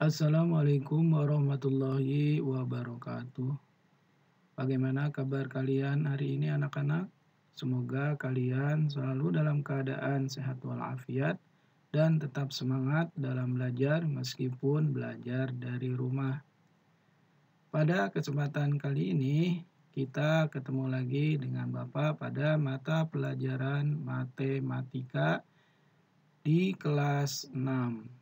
Assalamualaikum warahmatullahi wabarakatuh. Bagaimana kabar kalian hari ini anak-anak? Semoga kalian selalu dalam keadaan sehat walafiat dan tetap semangat dalam belajar meskipun belajar dari rumah. Pada kesempatan kali ini kita ketemu lagi dengan Bapak pada mata pelajaran matematika di kelas 6.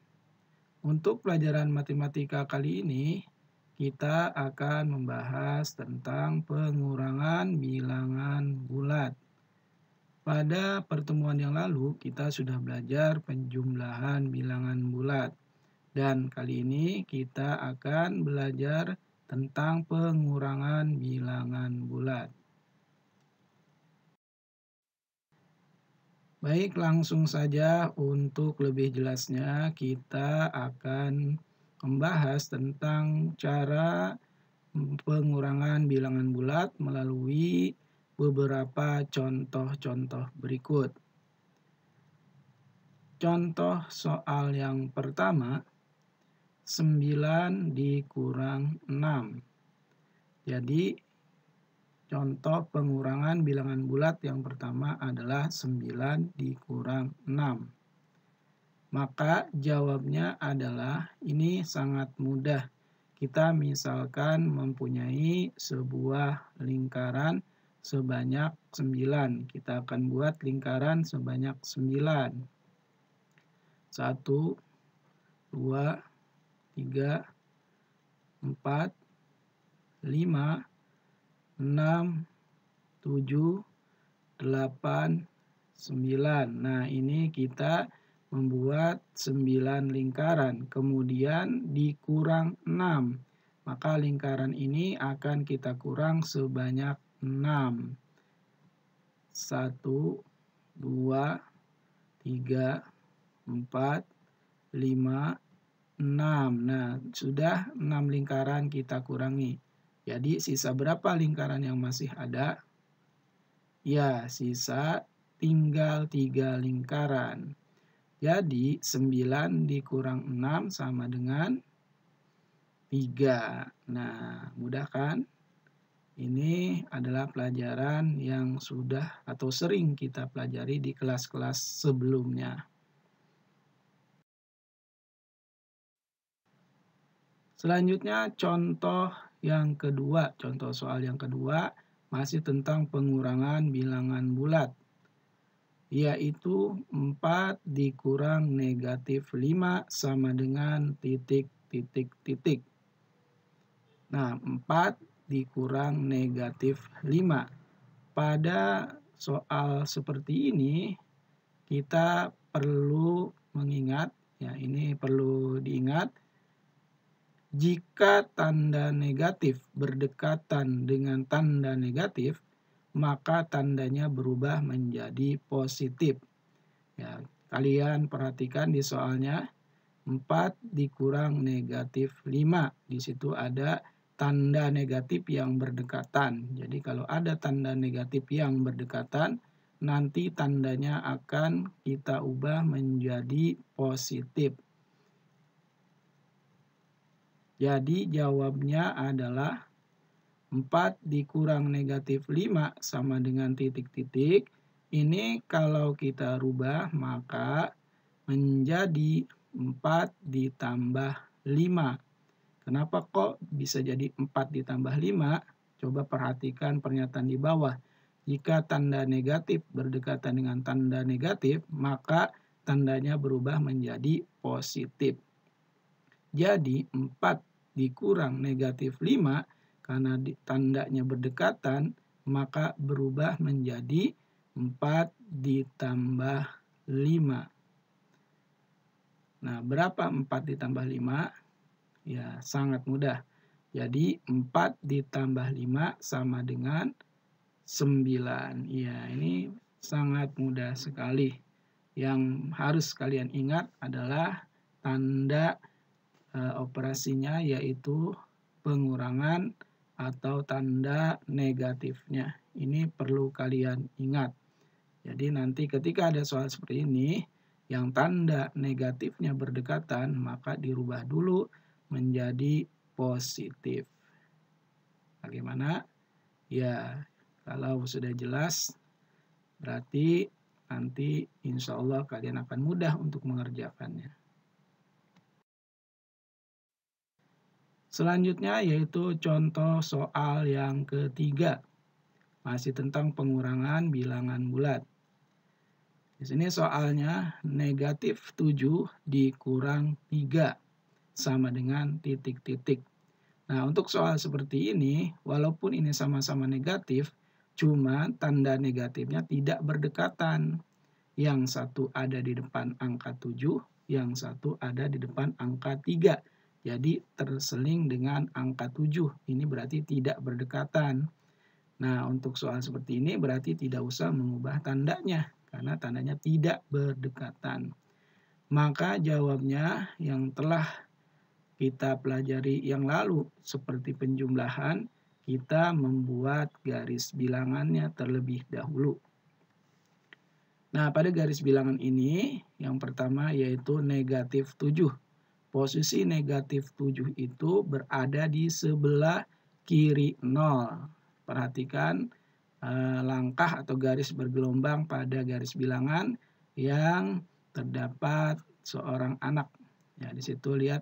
Untuk pelajaran matematika kali ini, kita akan membahas tentang pengurangan bilangan bulat. Pada pertemuan yang lalu, kita sudah belajar penjumlahan bilangan bulat. Dan kali ini kita akan belajar tentang pengurangan bilangan bulat. Baik, langsung saja untuk lebih jelasnya kita akan membahas tentang cara pengurangan bilangan bulat melalui beberapa contoh-contoh berikut. Contoh soal yang pertama, 9 dikurang 6. Jadi, contoh pengurangan bilangan bulat yang pertama adalah 9 dikurang 6. Maka jawabnya adalah ini sangat mudah. Kita misalkan mempunyai sebuah lingkaran sebanyak 9. Kita akan buat lingkaran sebanyak 9. 1, 2, 3, 4, 5, 6, 7, 8, 9. Nah, ini kita membuat 9 lingkaran, kemudian dikurang 6. Maka lingkaran ini akan kita kurang sebanyak 6. 1, 2, 3, 4, 5, 6. Nah, sudah 6 lingkaran kita kurangi. Jadi, sisa berapa lingkaran yang masih ada? Ya, sisa tinggal 3 lingkaran. Jadi, 9 dikurang 6 sama dengan 3. Nah, mudah kan? Ini adalah pelajaran yang sudah atau sering kita pelajari di kelas-kelas sebelumnya. Selanjutnya, contoh soal yang kedua masih tentang pengurangan bilangan bulat, yaitu 4 dikurang negatif 5 sama dengan titik. Nah, 4 dikurang negatif 5. Pada soal seperti ini, kita perlu mengingat, ya ini perlu diingat, jika tanda negatif berdekatan dengan tanda negatif, maka tandanya berubah menjadi positif. Ya, kalian perhatikan di soalnya 4 dikurang negatif 5. Di situ ada tanda negatif yang berdekatan. Jadi kalau ada tanda negatif yang berdekatan, nanti tandanya akan kita ubah menjadi positif. Jadi jawabnya adalah 4 dikurang negatif 5 sama dengan titik. Ini kalau kita rubah maka menjadi 4 ditambah 5. Kenapa kok bisa jadi 4 ditambah 5? Coba perhatikan pernyataan di bawah. Jika tanda negatif berdekatan dengan tanda negatif, maka tandanya berubah menjadi positif. Jadi 4 dikurang negatif 5, karena tandanya berdekatan, maka berubah menjadi 4 ditambah 5. Nah, berapa 4 ditambah 5? Ya, sangat mudah. Jadi 4 ditambah 5 sama dengan 9. Ya, ini sangat mudah sekali. Yang harus kalian ingat adalah tanda operasinya, yaitu pengurangan atau tanda negatifnya. Ini perlu kalian ingat. Jadi nanti ketika ada soal seperti ini, yang tanda negatifnya berdekatan, maka dirubah dulu menjadi positif. Bagaimana? Ya, kalau sudah jelas, berarti nanti insya Allah kalian akan mudah untuk mengerjakannya. Selanjutnya yaitu contoh soal yang ketiga. Masih tentang pengurangan bilangan bulat. Di sini soalnya negatif 7 dikurang 3 sama dengan titik-titik. Nah, untuk soal seperti ini, walaupun ini sama-sama negatif, cuma tanda negatifnya tidak berdekatan. Yang satu ada di depan angka 7, yang satu ada di depan angka 3. Jadi terseling dengan angka 7. Ini berarti tidak berdekatan. Nah, untuk soal seperti ini berarti tidak usah mengubah tandanya, karena tandanya tidak berdekatan. Maka jawabnya yang telah kita pelajari yang lalu, seperti penjumlahan, kita membuat garis bilangannya terlebih dahulu. Nah, pada garis bilangan ini, yang pertama yaitu negatif 7. Posisi negatif 7 itu berada di sebelah kiri 0. Perhatikan langkah atau garis bergelombang pada garis bilangan yang terdapat seorang anak. Ya, di situ lihat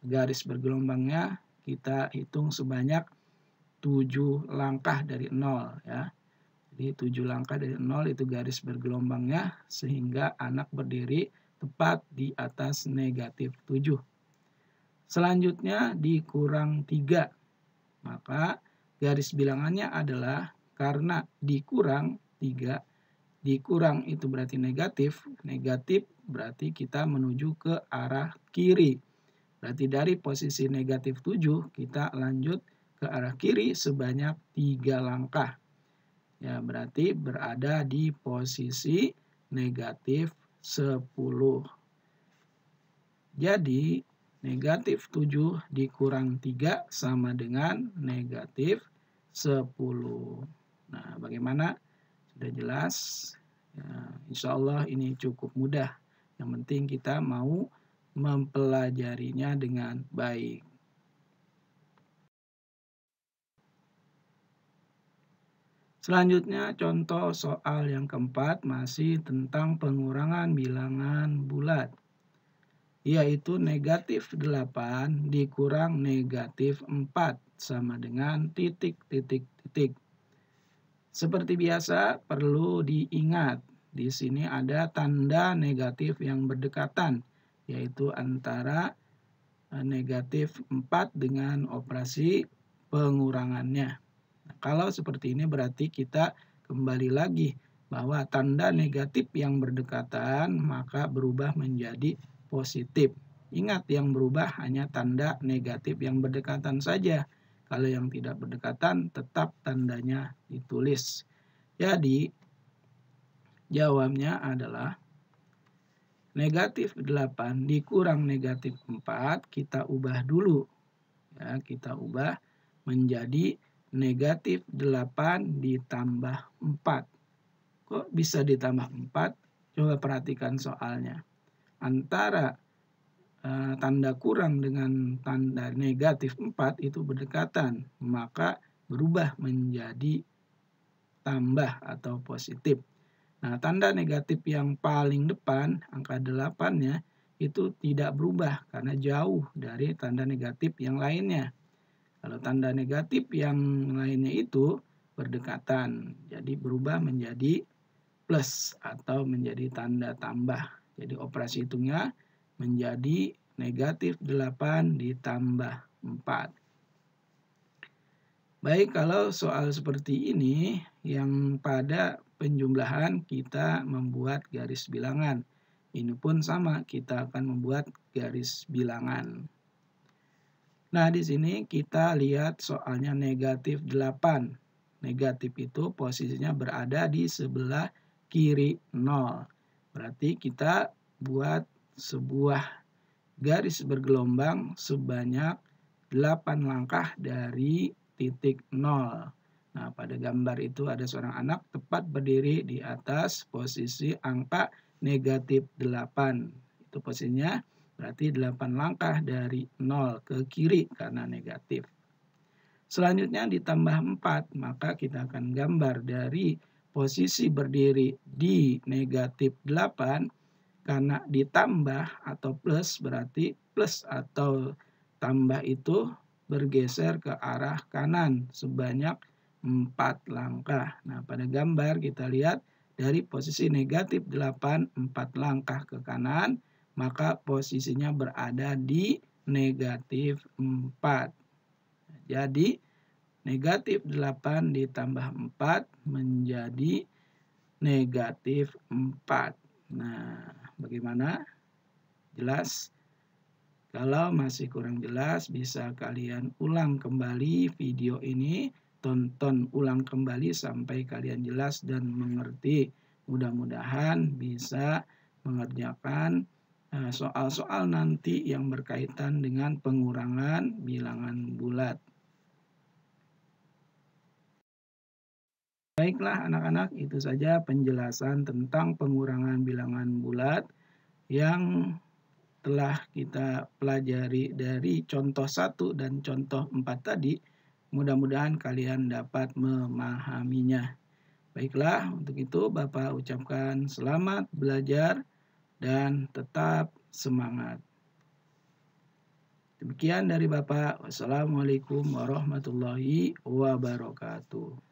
garis bergelombangnya, kita hitung sebanyak 7 langkah dari 0 ya. Jadi 7 langkah dari 0 itu garis bergelombangnya sehingga anak berdiri tepat di atas negatif 7. Selanjutnya dikurang 3. Maka garis bilangannya adalah karena dikurang 3, dikurang itu berarti negatif, negatif berarti kita menuju ke arah kiri. Berarti dari posisi negatif 7 kita lanjut ke arah kiri sebanyak 3 langkah. Ya, berarti berada di posisi negatif 10. Jadi negatif 7 dikurang 3 sama dengan negatif 10. Nah, bagaimana? Sudah jelas? Ya, insya Allah ini cukup mudah. Yang penting kita mau mempelajarinya dengan baik. Selanjutnya contoh soal yang keempat masih tentang pengurangan bilangan bulat. Yaitu negatif 8 dikurang negatif 4 sama dengan titik-titik-titik. Seperti biasa perlu diingat, di sini ada tanda negatif yang berdekatan, yaitu antara negatif 4 dengan operasi pengurangannya. Nah, kalau seperti ini berarti kita kembali lagi bahwa tanda negatif yang berdekatan maka berubah menjadi positif. Ingat, yang berubah hanya tanda negatif yang berdekatan saja. Kalau yang tidak berdekatan tetap tandanya ditulis. Jadi jawabnya adalah negatif 8 dikurang negatif 4, kita ubah dulu. Ya, kita ubah menjadi negatif 8 ditambah 4. Kok bisa ditambah 4? Coba perhatikan soalnya. Antara tanda kurang dengan tanda negatif 4 itu berdekatan, maka berubah menjadi tambah atau positif. Nah, tanda negatif yang paling depan, angka 8-nya, itu tidak berubah karena jauh dari tanda negatif yang lainnya. Kalau tanda negatif yang lainnya itu berdekatan, jadi berubah menjadi plus atau menjadi tanda tambah. Jadi operasi hitungnya menjadi negatif 8 ditambah 4. Baik, kalau soal seperti ini yang pada penjumlahan kita membuat garis bilangan. Ini pun sama, kita akan membuat garis bilangan. Nah, di sini kita lihat soalnya negatif 8. Negatif itu posisinya berada di sebelah kiri 0. Berarti kita buat sebuah garis bergelombang sebanyak 8 langkah dari titik 0. Nah, pada gambar itu ada seorang anak tepat berdiri di atas posisi angka negatif 8. Itu posisinya Berarti 8 langkah dari 0 ke kiri karena negatif. Selanjutnya ditambah 4, maka kita akan gambar dari posisi berdiri di negatif 8, karena ditambah atau plus berarti plus atau tambah itu bergeser ke arah kanan sebanyak 4 langkah. Nah, pada gambar kita lihat dari posisi negatif 8, 4 langkah ke kanan, maka posisinya berada di negatif 4. Jadi negatif 8 ditambah 4 menjadi negatif 4. Nah, bagaimana? Jelas? Kalau masih kurang jelas, bisa kalian ulang kembali video ini, tonton ulang kembali sampai kalian jelas dan mengerti. Mudah-mudahan bisa mengerjakan soal-soal nanti yang berkaitan dengan pengurangan bilangan bulat. Baiklah anak-anak, itu saja penjelasan tentang pengurangan bilangan bulat yang telah kita pelajari dari contoh 1 dan contoh 4 tadi. Mudah-mudahan kalian dapat memahaminya. Baiklah, untuk itu Bapak ucapkan selamat belajar dan tetap semangat. Demikian dari Bapak. Wassalamualaikum warahmatullahi wabarakatuh.